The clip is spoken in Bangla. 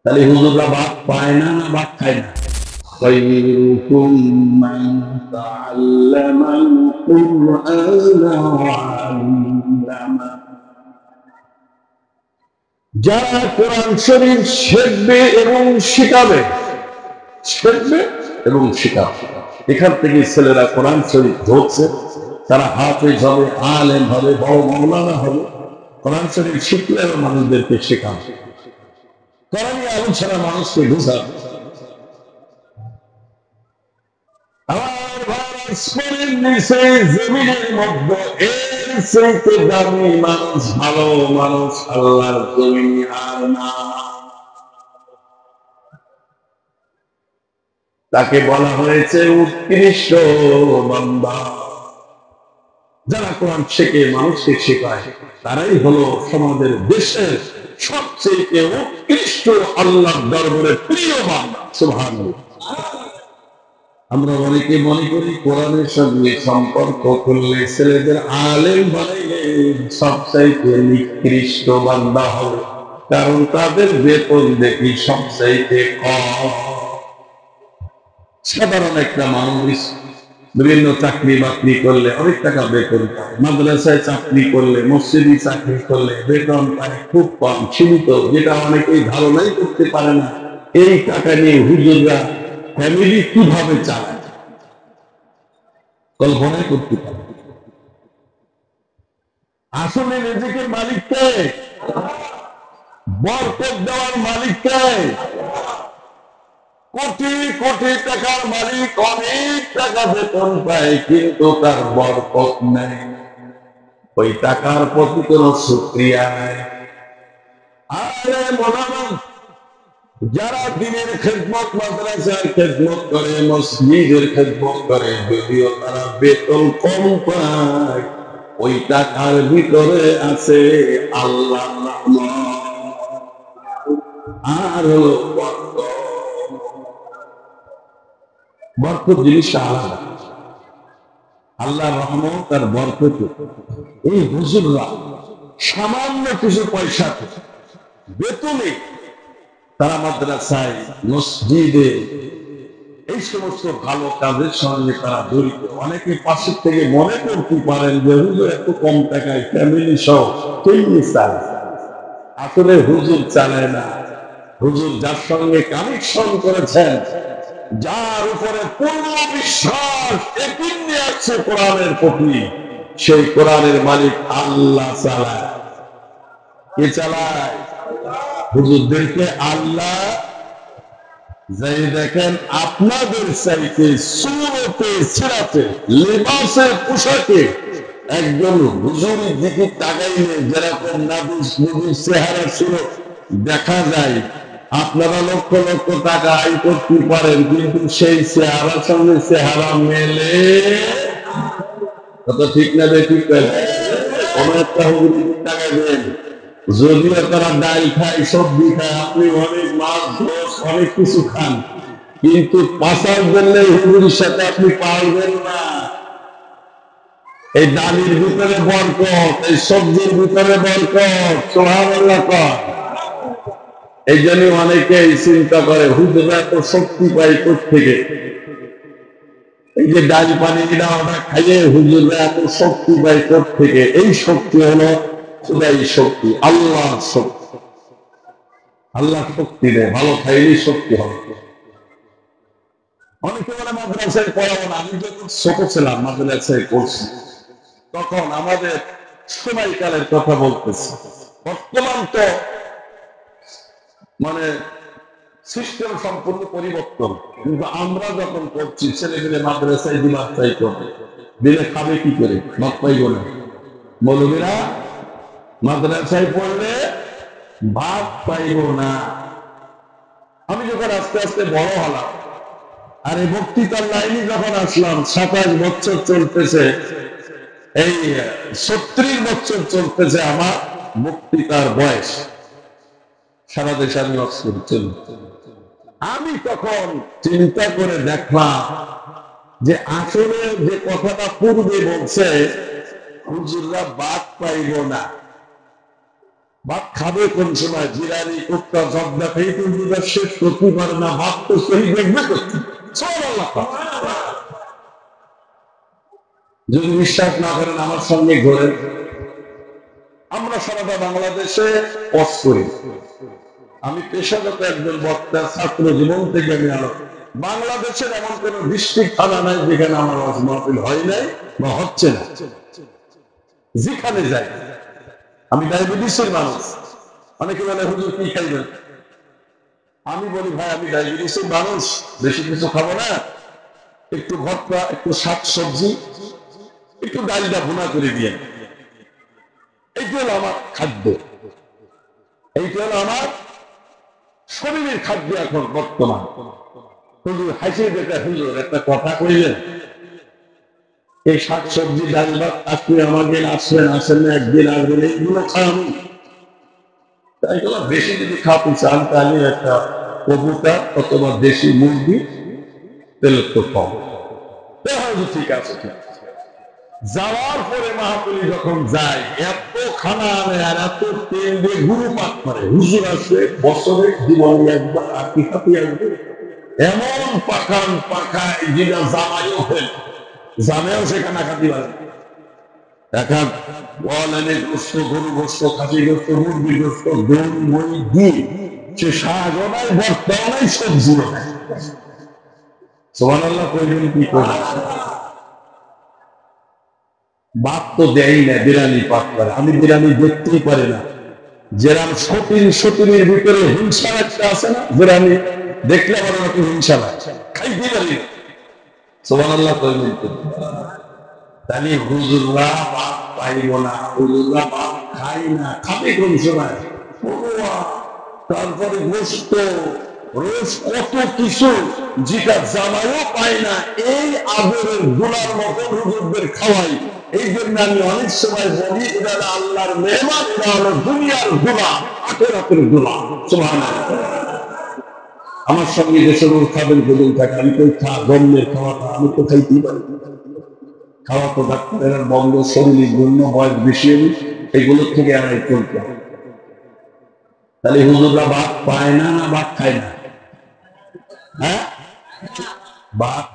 তাহলে হুজুররা ভাত পায় না, না ভাত খায় না? خيركم من تعلم القرآن وعلمه। যারা কোরআন শরীফ শিখবে এবং শিখাবে, শিখবে এবং শিখাবে, এখান থেকে ছেলেরা কোরআন শরীফ ধরছে, তারা হাফেজ হবে, আলেম হবে, বড় মাওলানা হবে। কোরআন শরীফ শিখলে মানুষদেরকে শেখাবে, কোরআনী আলোচনা মানুষকে বোঝাবে। আমার আসমানের নিচে জমিনের মধ্যে এর চাইতে দামি মানুষ, ভালো মানুষ আল্লাহর জমিনে আর না। তাকে বলা হয়েছে উৎকৃষ্ট বান্দা। যারা কোরআন শেখে, মানুষকে শেখায়, তারাই হলো সমাজের, দেশের সবচেয়ে উৎকৃষ্ট আল্লাহর দরবারে প্রিয় বান্দা। সুবহানাল্লাহ। আমরা অনেকে মনে করি কোরআনের সঙ্গে সম্পর্ক করলে, ছেলেদের আলেম বানাইলে সবচাইতে নিকৃষ্ট বান্দা হবে, কারণ তাদের বেতন দেখি সবচাইতে কম। সাধারণ একটা মানুষ বিভিন্ন চাকরি বাকরি করলে অনেক টাকা বেতন পায়, মাদ্রাসায় চাকরি করলে, মসজিদে চাকরি করলে বেতন পায় খুব কম, সীমিত, যেটা অনেকেই ধারণাই করতে পারে না। এই টাকা নিয়ে হুজুররা ফ্যামিলি কিভাবে চালায়, কল্পনাই করতে পারে। আসলে নিজেকে মালিককে, বরকত দেওয়ার মালিককে, কোটি কোটি টাকার মালিক অনেক টাকা বেতন পায়, কিন্তু তার বরকত নেই, ওই টাকার প্রতি কোনো শুকরিয়া নেই। আরে মোলামা, যারা দিনের খেদমত, মাদ্রাসার খেদমত করে, মসজিদের খেদমত করে, যদিও তারা বেতন কম পায়, ওই টাকার ভিতরে আছে আল্লাহ আর হলো বরকত। বরকত জিনিসটা আলাদা, আল্লাহ রহমত আর বরকত। এই হুজুররা সামান্য কিছু পয়সা বেতনে তারা মাদ্রাসায়, মসজিদে, এই সমস্ত ভালো কাজের সঙ্গে তারা জড়িত। অনেকে পাশের থেকে মনে করতে পারেন যে হুজুর এত কম টাকায় ফ্যামিলি সহ কেমনি চায়। আসলে হুজুর চালায় না, হুজুর যার সঙ্গে কানেকশন করেছেন, যার উপরে পূর্ণ বিশ্বাস একিন্নি আছে কোরআনের প্রতি, সেই কোরআনের মালিক আল্লাহ চালায়। কে চালায়? হুজুরদেরকে আল্লাহ। যাই দেখেন আপনাদের চাইতে সুরতে, সিরাতে, লিবাসে, পোশাকে একজন হুজুরের দিকে তাকাইলে যেরকম নাদুস নুদুস চেহারা ছিল দেখা যায়, আপনারা লক্ষ লক্ষ টাকা আয় করতে পারেন, কিন্তু সেই চেহারার সঙ্গে চেহারা মেলে কত, ঠিক না ঠিক? কোন একটা হুজুরের টাকা দেন, যদিও তারা ডাল খায়, সবজি খায়, আপনি অনেক মাছ, গোস, অনেক কিছু খান, কিন্তু পাশার জন্য হুজুরের সাথে আপনি পারবেন না। এই ডালের ভিতরে বরকত, এই সবজির ভিতরে বরকত। সুবহানাল্লাহ। এই জন্য অনেকে চিন্তা করে হুজুররা তো শক্তি পায় কোত্থেকে, এই যে ডাল পানি এটা ওটা খাইয়ে হুজুররা এত শক্তি পায় কোত্থেকে? এই শক্তি হলো খুদাই শক্তি, আল্লাহ শক্তি। আল্লাহ শক্তি দেয়, ভালো খাইলেই শক্তি হবে। অনেকে বলে মাদ্রাসায় পড়াবো না। আমি যখন ছোট ছিলাম মাদ্রাসায় পড়ছি, তখন আমাদের সময়কালের কথা বলতেছি। বর্তমান তো মানে সিস্টেম সম্পূর্ণ পরিবর্তন, কিন্তু আমরা যখন পড়ছি ছেলেমেয়ে মাদ্রাসায় দিবার চাইতো, দিলে খাবে কি করে? ভাত পাইব না। মৌলবীরা মাদ্রাসায় পড়লে ভাত পাইব না। আমি যখন আস্তে আস্তে বড় হলাম, আর এই বক্তৃতার লাইনে যখন আসলাম, 27 বছর চলতেছে, এই 36 বছর চলতেছে আমার বক্তৃতার বয়স। সারা দেশে আমি অক্সফোর্ড চলি। আমি তখন চিন্তা করে দেখলাম যে আসলে যে কথাটা পূর্বে বলছে হুজুররা বাদ পাইব না, ভাত খাবে কোন সময়? বিরিয়ানি, কোপ্তা, জর্দা খেয়ে কিন্তু তার শেষ করতে পারে না, ভাত তো সেই দেখবে করতে। যদি বিশ্বাস না করেন আমার সঙ্গে ঘোরেন। আমরা সারাটা বাংলাদেশে পথ করি। আমি পেশাগত একজন বক্তা, ছাত্র জীবন থেকে আমি আলোচনা। বাংলাদেশের এমন কোন ডিস্ট্রিক্ট থানা নাই যেখানে আমার ওয়াজ মাহফিল হয় নাই বা হচ্ছে না। যেখানে যাই, আমি ডায়াবেটিসের মানুষ। অনেকে বলে হুজুর কি খাইবেন? আমি বলি ভাই আমি ডায়াবেটিসের মানুষ, বেশি কিছু খাবো না, একটু ভর্তা, একটু শাক সবজি, একটু ডালটা ভুনা করে দিয়ে, এইটা হলো আমার খাদ্য, এইটা হলো আমার শরীরের খাদ্য এখন বর্তমান। হুজুর হাসিয়ে দেখে হুজুর একটা কথা কইলেন, এই শাক সবজি ডাল ভাত আপনি আমাকে আসবেন, আসেন না, একদিন আসবেন, এইগুলো খান। তাই বলা বেশি যদি খাতে চান তাহলে একটা কবুতর অথবা দেশি মুরগি, তেল তো কম, ঠিক আছে। ঠিক যাওয়ার পরে মাহফিল যখন যায়, এত খানা আনে আর এত তেল দিয়ে গুরু পাক করে। হুজুর আসবে বছরে জীবনে একবার আকি হাতি আসবে, এমন পাখান পাখায় যেটা জামাই ওঠেন, জামেও সেখানে খাতি পারে। দেখা বলেন গোস্ত, গরু গোস্ত, খাসি গোস্ত, মুরগি গোস্ত, দই মই দিয়ে সে শাকও নাই, ভর্তাও নাই, সবজিও নাই। সুবহানাল্লাহ কইলেন কি করে? বাদ তো দেয় না, বিরিয়ানি পাক করে। আমি বিরিয়ানি দেখতেই পারি না। যেরাম সতীনের ভিতরে হিংসা একটা আছে না, বিরিয়ানি দেখলে আমার নাকি হিংসা লাগে, খাইতে পারি না। সুবহানাল্লাহ কইলেন কি? তাহলে হুজুররা বাদ পাইব না, হুজুররা বাদ খাই না, খাবে কোন সময়? তারপরে গোস্ত, রোজ কত কিছু যেটা জামাইও পায় না, এই আদরের গুলার মতন হুজুরদের খাওয়াই। এই জন্য আমি অনেক সময় বলি, এটা আল্লাহর মেহমান, এটা হলো দুনিয়ার গুলা, আখিরাতের গুলা। সুবহানাল্লাহ। আমার সঙ্গে যে সকল খাবেন বলুন থাকে, আমি তো জন্মের খাওয়াটা আমি তো খাইতেই পারি। খাওয়া তো ডাক্তারের বন্ধ, শরীরের জন্য বয়স বেশি, এগুলোর থেকে আমি চলতে। তাহলে হুজুররা ভাত পায় না, না ভাত খায় না? হ্যাঁ, ভাত